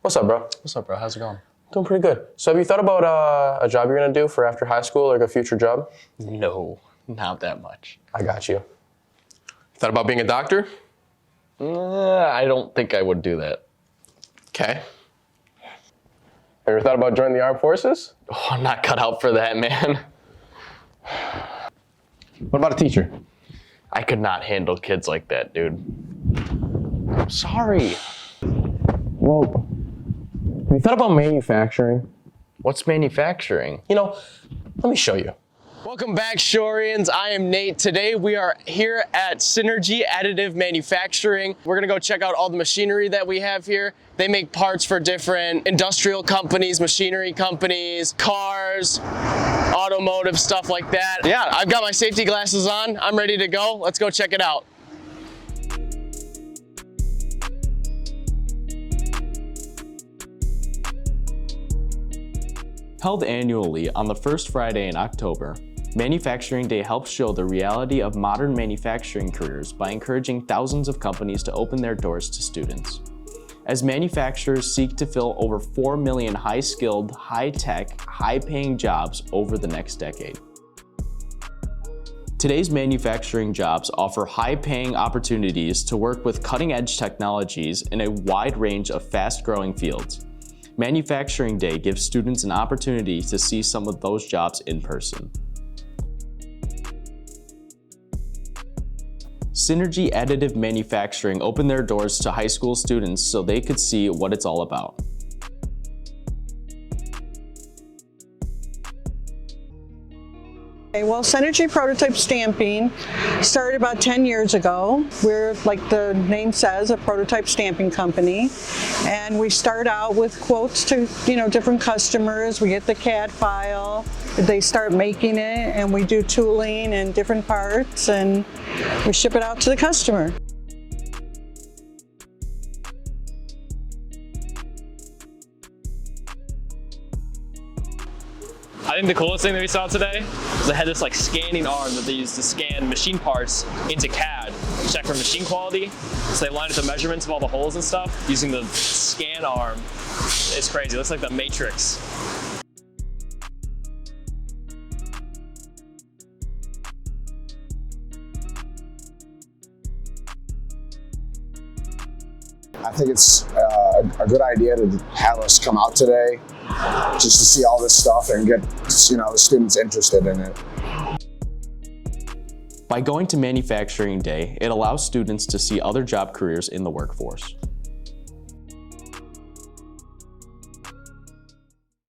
What's up, bro? What's up, bro? How's it going? Doing pretty good. So have you thought about a job you're gonna do for after high school, like a future job? No, not that much. I got you. Thought about being a doctor? I don't think I would do that. Okay. Ever thought about joining the armed forces? Oh, I'm not cut out for that, man. What about a teacher? I could not handle kids like that, dude. I'm sorry. Well, have you thought about manufacturing? What's manufacturing? You know, let me show you. Welcome back, Shorians. I am Nate. Today we are here at Synergy Additive Manufacturing. We're gonna go check out all the machinery that we have here. They make parts for different industrial companies, machinery companies, cars, automotive, stuff like that. Yeah, I've got my safety glasses on. I'm ready to go. Let's go check it out. Held annually on the first Friday in October, Manufacturing Day helps show the reality of modern manufacturing careers by encouraging thousands of companies to open their doors to students. As manufacturers seek to fill over 4 million high-skilled, high-tech, high-paying jobs over the next decade. Today's manufacturing jobs offer high-paying opportunities to work with cutting-edge technologies in a wide range of fast-growing fields. Manufacturing Day gives students an opportunity to see some of those jobs in person. Synergy Additive Manufacturing opened their doors to high school students so they could see what it's all about. Okay, well, Synergy Prototype Stamping started about 10 years ago. We're, like the name says, a prototype stamping company. And we start out with quotes to, different customers. We get the CAD file, they start making it, and we do tooling and different parts, and we ship it out to the customer. I think the coolest thing that we saw today is they had this scanning arm that they used to scan machine parts into CAD, check for machine quality. So they lined up the measurements of all the holes and stuff using the scan arm. It's crazy, it looks like the Matrix. I think it's a good idea to have us come out today just to see all this stuff and get the students interested in it. By going to Manufacturing Day, it allows students to see other job careers in the workforce.